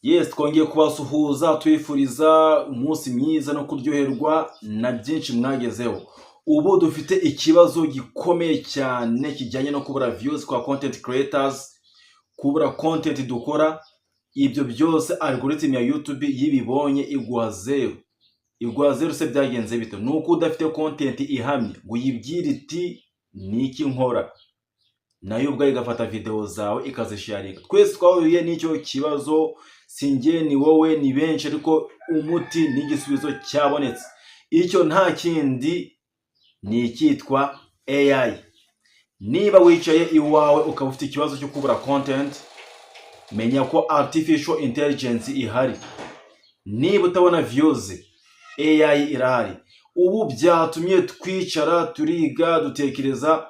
Yes, twongeye kubasuhuza twifuriza umunsi mwiza no kuryoherwa na byinshi mwagezeho. Ubu dufite ikibazo gikomeye cyane kijyanye no kubura views kwa content creators, kubura content dukora. Ibyo byose algorithm ya YouTube yibibonye iguha zero. Iguha zero se byagenze bite? Nuko udafite content ihamye ngo yibwire iti niki nkora. Nayo ubwo igafata video zawe ikazisharinga. Twese twahuye n'icyo kibazo, sinjye ni wowe ni benshi, ariko umuti n'igisubizo cyabonetse. Icyo nta kindi ni icyitwa AI. Niba wicaye iwawe ukaba ufite ikibazo cyo kubura content, menya ko artificial intelligence ihari. Niba utabona views, AI irahari. Ubu byatumye twicara turiga dutekereza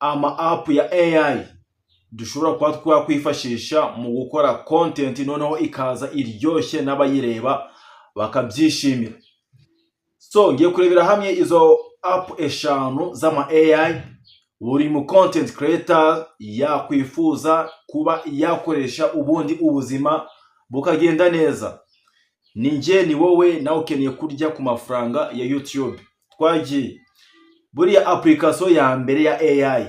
ama app ya AI dushobora kuba twakwifashisha mu gukora content, noneho ikaza iryoshye n'abayireba bakabyishimira. So ngiye kurebera hamwe izo app eshanu z'ama AI buri mu content creator yakwifuza kuba yakoresha, ubundi ubuzima bukagenda neza. Ninjye ni wowe nawe ukeneye kurya ku mafaranga ya YouTube. Twagiye. Buriya application ya mbere ya AI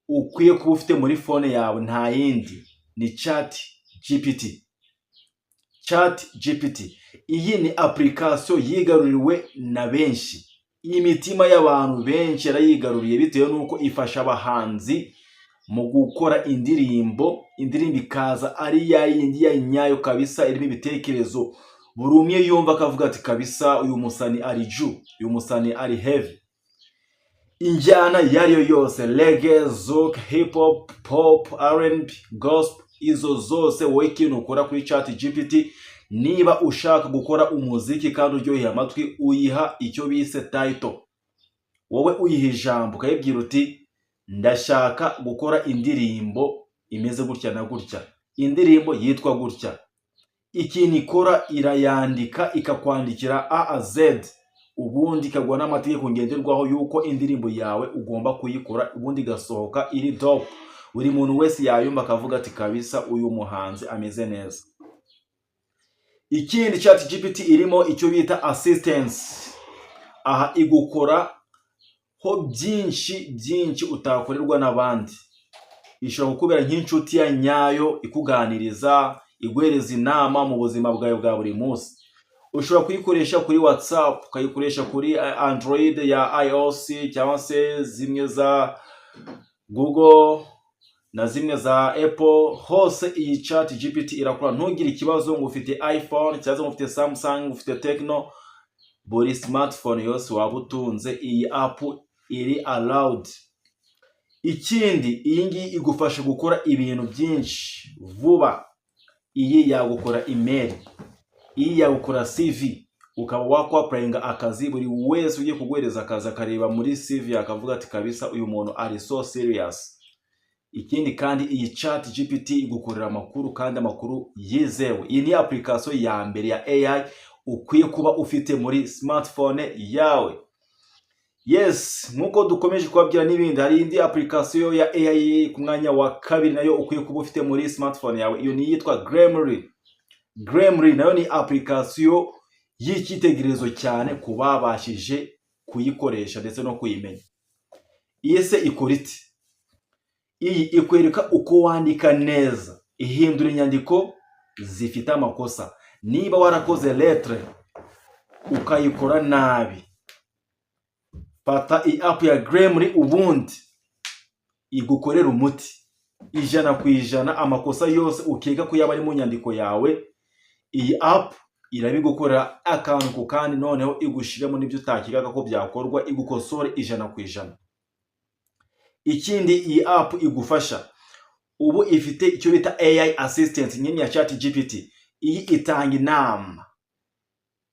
ukwiye kuba ufite muri phone yawe nta yindi ni ChatGPT. ChatGPT iyi ni application yigaruriwe na benshi. Imitima y'abantu benshi yarayigaruriye bitewe nuko ifasha abahanzi mu gukora indirimbo ikaza ari ya yindi ya nyayo kabisa, irimo ibitekerezo buri umwe yumva akavuga ati kabisa uyu musani ari ju, uyu musani ari heavy. Injyana yariyo yose, reggae, zouk, hip hop, pop, R&B, gospel, izo zose wowe ikintu ukora kuri ChatGPT. Niba ushaka gukora umuziki kandi uryoheye amatwi, uyiha icyo bise title. Wowe uyiha ijambo ukayibwira uti ndashaka gukora indirimbo imeze gutya na gutya, indirimbo yitwa gutya. Ikintu ikora irayandika ikakwandikira A a Z, ubundi ikagwa n'amategeko ngenderwaho yuko indirimbo yawe ugomba kuyikora, ubundi gasohoka iri dope. Buri muntu wese yayumva akavuga ati kabisa uyu muhanzi ameze neza. Ikindi ChatGPT irimo icyo bita assistance. Aha igukora ho byinshi utakorerwa n'abandi. Ishobora kukubera nk'inshuti ya nyayo, ikuganiriza, iguhereza inama mu buzima bwawe bwa buri munsi. Ushobora kuyikoresha kuri WhatsApp, ukayikoresha kuri Android ya iOS cyangwa se zimwe za Google na zimwe za Apple. Hose iyi ChatGPT irakora. Ntugire ikibazo ngo ufite iPhone cyangwa ngo ufite Samsung, ufite Tecno, buri smartphone yose waba utunze iyi app iri allowed. Ikindi iyi ngiyi igufasha gukora ibintu byinshi vuba. Iyi yagukora email, iyi yagukora CV, ukaba wakwapplyinga akazi. Buri wese ugiye kuguhereza akazi akareba muri CV akavuga ati kabisa uyu muntu ari so serious. Ikindi kandi iyi ChatGPT igukorera amakuru, kandi amakuru yizewe. Iyi ni application ya mbere ya AI ukwiye kuba ufite muri smartphone yawe. Yes, nkuko dukomeje kubabwira n'ibindi, hari indi application ya AI ku mwanya wa kabiri nayo ukwiye kuba ufite muri smartphone yawe. Iyo ni yitwa Grammarly. Grammarly nayo ni application y'icyitegererezo cyane ku babashije kuyikoresha ndetse no kuyimenya. Iyi se ikora iti? Iyi ikwereka uko wandika neza, ihindura inyandiko zifite amakosa. Niba warakoze lettre ukayikora nabi, fata iyi app ya Grammarly ubundi igukorera umuti 100%. Amakosa yose ukeka ko yaba ari mu nyandiko yawe, iyi app irabigukorera akantu ku kandi, noneho igushiremo n'ibyo utakekaga ko byakorwa, igukosore 100%. Ikindi iyi app igufasha, ubu ifite icyo bita AI assistant nyine ya ChatGPT. Iyi itanga inama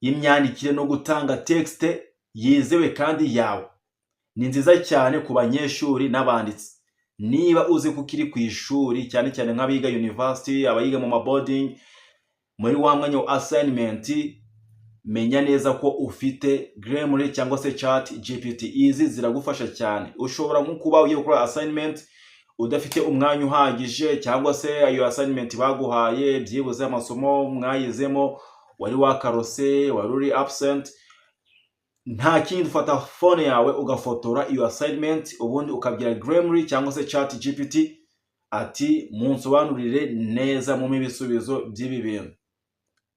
y'imyandikire no gutanga text yizewe kandi yawe. Ni nziza cyane ku banyeshuri n'abanditsi. Niba uzi ko ukiri ku ishuri, cyane cyane nk'abiga university, abayiga mu maboarding, muri wa mwanya wa assignment, menya neza ko ufite Grammarly cyangwa se ChatGPT. Izi ziragufasha cyane. Ushobora nko kuba ugiye gukora assignment udafite umwanya uhagije, cyangwa se ayo assignment baguhaye byibuze amasomo mwayizemo wari wakarose, wari uri absent, nta kindi ufata phone yawe ugafotora iyo assignment, ubundi ukabwira Grammarly cyangwa se ChatGPT ati munsobanurire neza mu ibisubizo by'ibi bintu.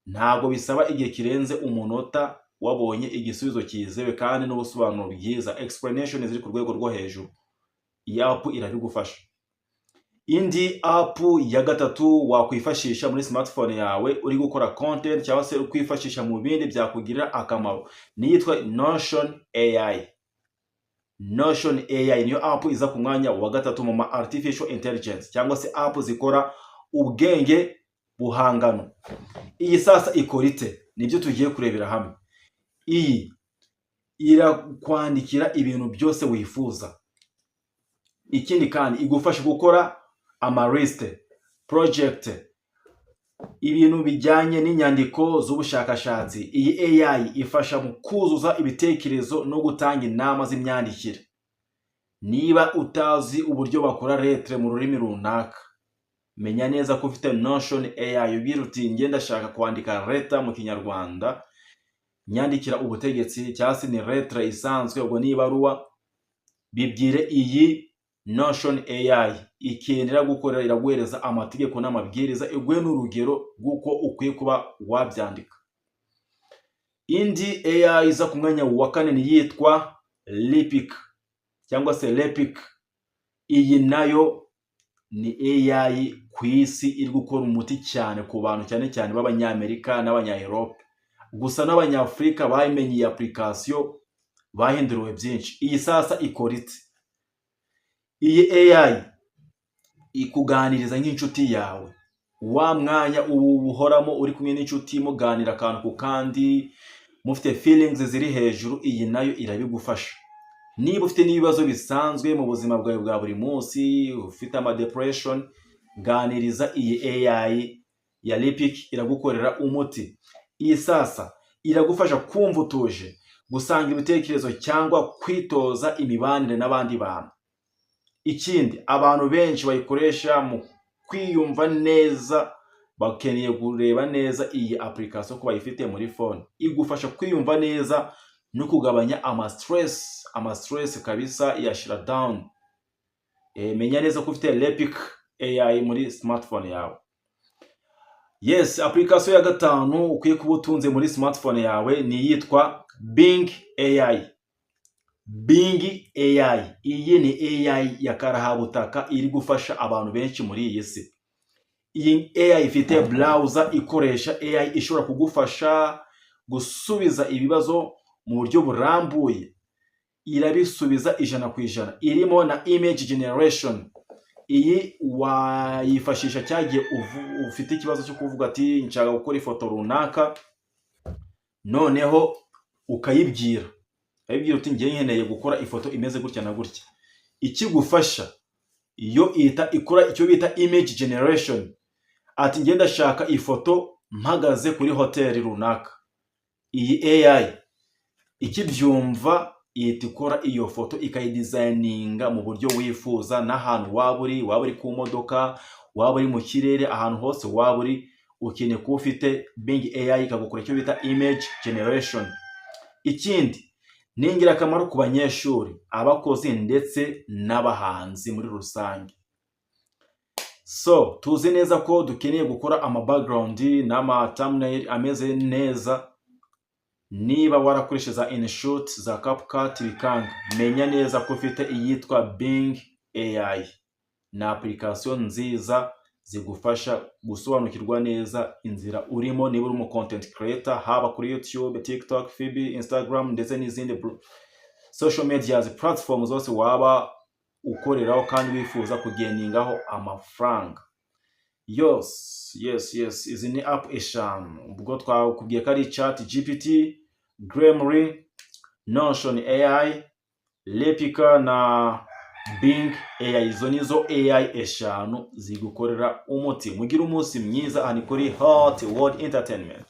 Ntabwo bisaba igihe kirenze umunota wabonye igisubizo cyizewe kandi n'ubusobanuro bwiza, explanation ziri ku rwego rwo hejuru. Iyi app irabigufasha. Indi app ya gatatu wakwifashisha muri smartphone yawe uri gukora content cyangwa se ukwifashisha mu bindi byakugirira akamaro ni yitwa Notion AI. Notion AI niyo app iza ku mwanya wa gatatu mu artificial intelligence cyangwa se app zikora ubwenge buhangano. Iyi sasa ikora ite? Nibyo tugiye kurebera hamwe. Iyi irakwandikira ibintu byose wifuza. Ikindi kandi igufasha gukora amaliste, project, ibintu bijyanye n'inyandiko z'ubushakashatsi. Iyi AI ifasha mu kuzuza ibitekerezo no gutanga inama z'imyandikire. Niba utazi uburyo bakora lettre mu rurimi runaka, menya neza ko ufite Notion AI. Ubwira uti ngenda ndashaka kwandika letter mu Kinyarwanda, nyandikira ubutegetsi cyangwa se ni lettre isanzwe, ubwo ni ibaruwa, bibwire iyi Notion AI ikendera gukorera, iraguhereza amategeko n'amabwiriza, iguhe n'urugero rw'uko ukwiye kuba wabyandika. Indi AI iza ku mwanya wa kane ni yitwa Lepic cyangwa se Lepic. Iyi nayo ni AI ku isi iri gukora umuti cyane ku bantu cyane cyane b'Abanyamerika n'Abanya-Europe. Gusa n'Abanyafrika bayimenye iyi application bahinduriwe byinshi. Iyi sasa ikora ite? Iyi AI ikuganiriza nk'inshuti yawe. Wa mwanya ubuhoramo uri kumwe n'inshuti muganira akantu ku kandi, mufite feelings ziri hejuru, iyi nayo irabigufasha. Niba ufite n'ibibazo bisanzwe mu buzima bwawe bwa buri munsi, ufite ama depression, ganiriza iyi AI ya Lepic iragukorera umuti. Iyi sasa iragufasha kumva utuje, gusanga ibitekerezo cyangwa kwitoza imibanire n'abandi bantu. Ikindi, abantu benshi bayikoresha mu kwiyumva neza, bakeneye kureba neza iyi application ko bayifite muri phone. Igufasha kwiyumva neza no kugabanya ama stress kabisa, yashira down. Menya neza ko ufite Lepic AI muri smartphone yawe. Yes, application ya gatanu ukwiye kuba utunze muri smartphone yawe ni yitwa Bing AI. Bing AI. Iyi ni AI ya karahabutaka iri gufasha abantu benshi muri iyi si. Iyi AI ifite browser ikoresha AI ishobora kugufasha gusubiza ibibazo mu buryo burambuye. Irabisubiza 100%. Irimo na image generation. Iyi wayifashisha cyagiye ufite ikibazo cyo kuvuga ati nshaka gukora ifoto runaka, noneho ukayibwira uti ngiye nkeneye gukora ifoto imeze gutya na gutya. Ikigufasha iyo ikora icyo bita image generation. Ati ngenda ndashaka ifoto mpagaze kuri hotel runaka. Iyi AI ikibyumva ikora iyo foto ikayidesigninga mu buryo wifuza, n'ahantu waba uri ku modoka, waba uri mu kirere, ahantu hose waba uri, ukeneye kuba ufite Bing AI ikagukora icyo bita image generation. Ikindi ni ingirakamaro ku banyeshuri, abakozi ndetse n'abahanzi muri rusange. So tuzi neza ko dukeneye gukora ama background n'ama thumbnail ameze neza. Niba warakoresha za InShot, za CapCut, bikanga, menya neza ko ufite iyitwa Bing AI. Na application nziza zigufasha gusobanukirwa neza inzira urimo niba uri mu content creator, haba kuri YouTube, TikTok, Fibi, Instagram ndetse n'izindi social media platforms zose waba ukoreraho kandi wifuza kugeningaho amafaranga. Yes. Izi ni app eshanu. Ubwo twakubwiye ko ari ChatGPT, Grammarly, Notion AI, Lepic na Bing AI. Izo nizo AI eshanu zigukorera umuti. Mugire umunsi mwiza. Ani kuri Hot World Entertainment.